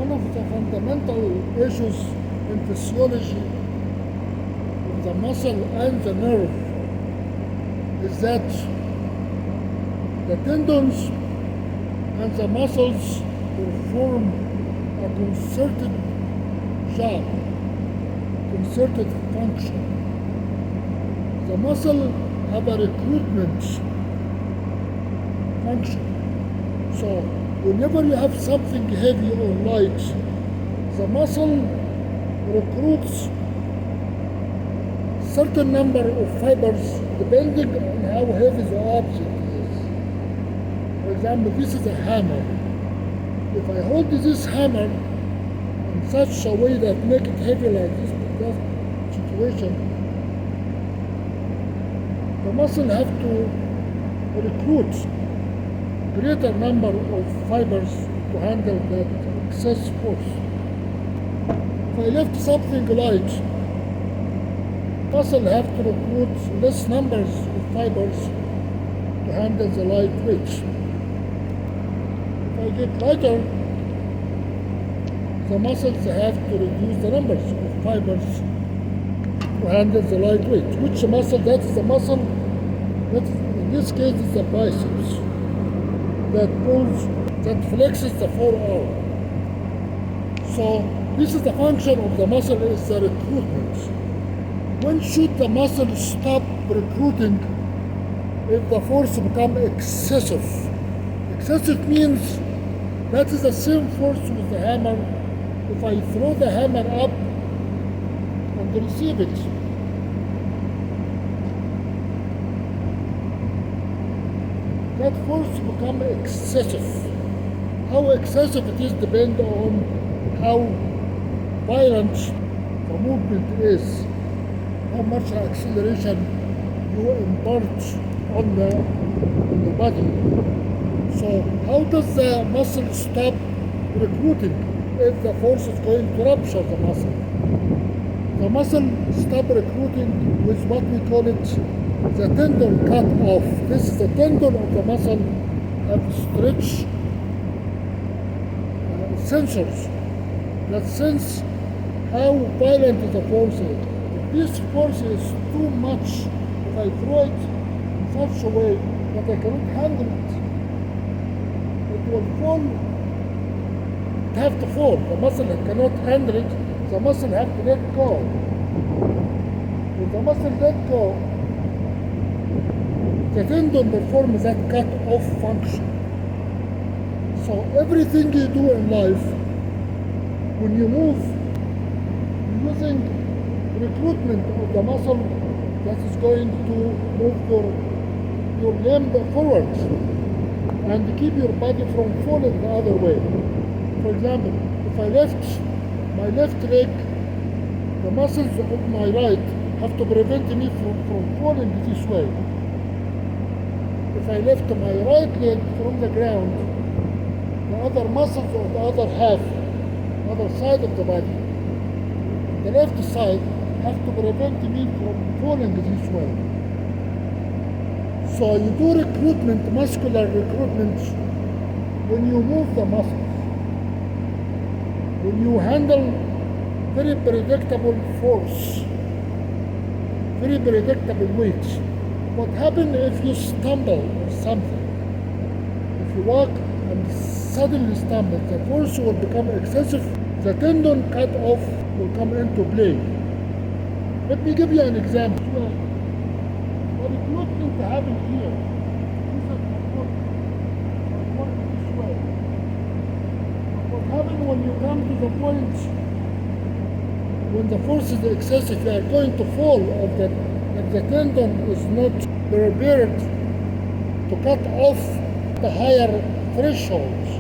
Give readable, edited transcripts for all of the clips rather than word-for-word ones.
one of the fundamental issues in physiology of the muscle and the nerve is that the tendons and the muscles perform a concerted job, concerted function. The muscle have a recruitment function. So whenever you have something heavy or light, the muscle recruits certain number of fibers depending on how heavy the object is. For example, this is a hammer. If I hold this hammer in such a way that make it heavy like this situation, the muscle have to recruit greater number of fibers to handle that excess force. If I lift something light, muscle have to recruit less numbers of fibers to handle the light weight. If I get lighter, the muscles have to reduce the numbers of fibers to handle the light weight. Which muscle? That is the muscle that in this case is the biceps, that pulls, that flexes the forearm. So this is the function of the muscle, is the recruitment. When should the muscle stop recruiting? If the force become excessive. Excessive means that is the same force with the hammer. If I throw the hammer up and receive it, that force become excessive. How excessive it is depends on how violent the movement is, how much acceleration you impart on the body. So how does the muscle stop recruiting if the force is going to rupture the muscle? The muscle stop recruiting with what we call it the tendon cutoff. This is the tendon of the muscle have stretch sensors that sense how violent the force is. If this force is too much, if I throw it in such a way that I cannot handle it, it will fall. It have to fall. The muscle cannot handle it. The muscle have to let go. If the muscle let go, the tendon performs that cut-off function. So everything you do in life, when you move, you're using recruitment of the muscle that is going to move your limb forward and keep your body from falling the other way. For example, if I lift my left leg, the muscles of my right have to prevent me from falling this way. If I lift my right leg from the ground, the other muscles of the other half, other side of the body, the left side, have to prevent me from falling this way. So you do recruitment, muscular recruitment, when you move the muscles, when you handle very predictable force, very predictable weight. What happens if you stumble or something? If you walk and suddenly stumble, the force will become excessive, the tendon cut off will come into play. Let me give you an example. The recruitment happens here. This is recruitment this way. What happens when you come to the point when the force is excessive, you are going to fall of that. If the tendon is not prepared to cut off the higher thresholds,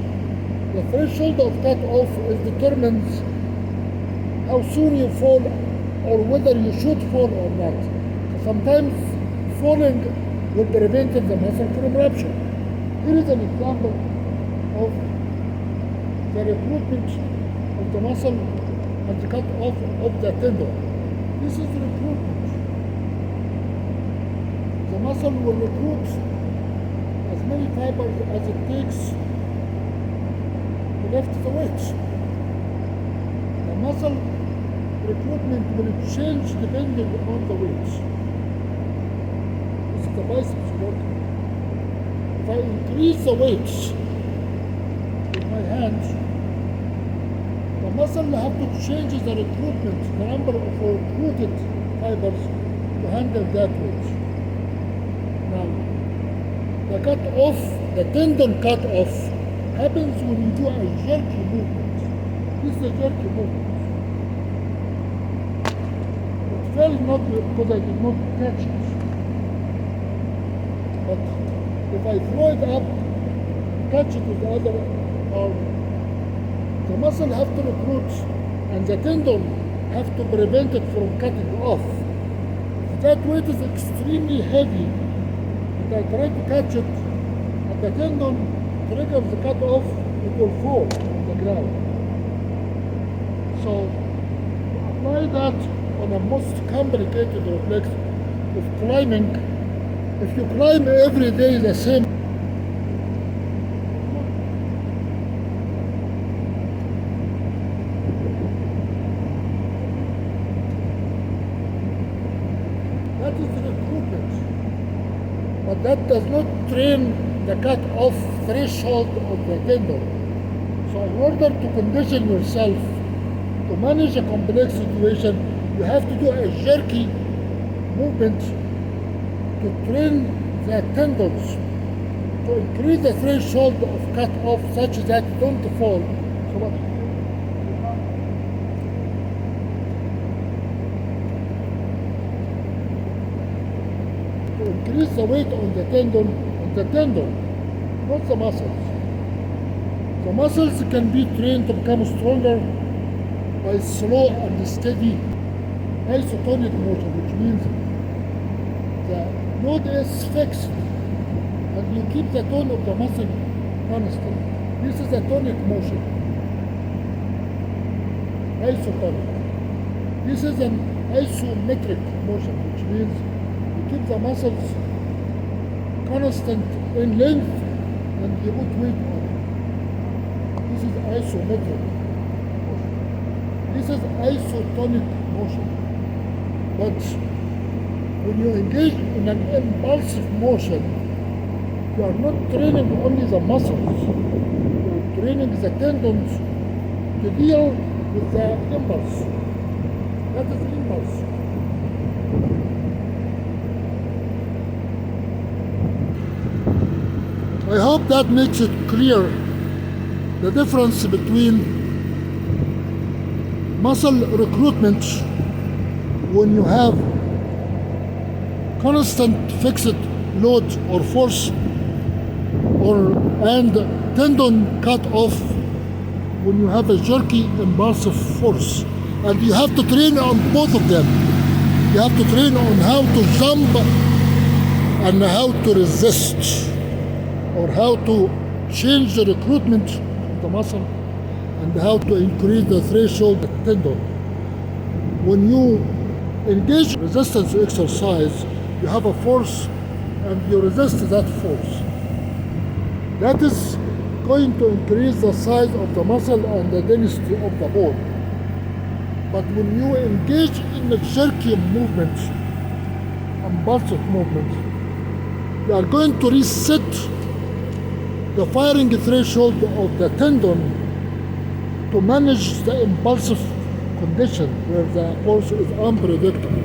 the threshold of cut off is determines how soon you fall or whether you should fall or not. Sometimes falling will prevent the muscle from rupture. Here is an example of the recruitment of the muscle and the cut off of the tendon. This is the recruitment. The muscle will recruit as many fibers as it takes to lift the weight. muscle recruitment will change depending on the weight. This is the biceps working. If I increase the weight with my hands, the muscle will have to change the recruitment, the number of recruited fibers to handle that weight. Now, the cut off, the tendon cut off, happens when you do a jerky movement. This is a jerky movement. It fell not because I did not catch it. But if I throw it up, catch it with the other arm, the muscle have to recruit and the tendon have to prevent it from cutting off. If that weight is extremely heavy and I try to catch it and the tendon triggers the cut off, it will fall on the ground. So apply that on a most complicated reflex of climbing. If you climb every day the same, that is recruitment. But that does not train the cut-off threshold of the tendon. So in order to condition yourself to manage a complex situation, you have to do a jerky movement to train the tendons to increase the threshold of cut-off such that you don't fall. So what? To increase the weight on the tendon, not the muscles. The muscles can be trained to become stronger by slow and steady isotonic motion, which means the load is fixed and you keep the tone of the muscle constant. This is a tonic motion. Isotonic. This is an isometric motion, which means you keep the muscles constant in length and you put weight on it. This is isometric motion. This is isotonic motion. But when you engage in an impulsive motion, you are not training only the muscles, you are training the tendons to deal with the impulse. That is impulse. I hope that makes it clear the difference between muscle recruitment when you have constant fixed load or force and tendon cut off when you have a jerky impulsive force. And you have to train on both of them. You have to train on how to jump and how to resist, or how to change the recruitment of the muscle and how to increase the threshold of the tendon. When you engage resistance exercise, you have a force and you resist that force. That is going to increase the size of the muscle and the density of the bone. But when you engage in a jerky movement, impulsive movement, you are going to reset the firing threshold of the tendon to manage the impulsive condition where the force is unpredictable.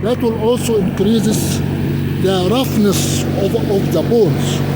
That will also increase the roughness of the bones.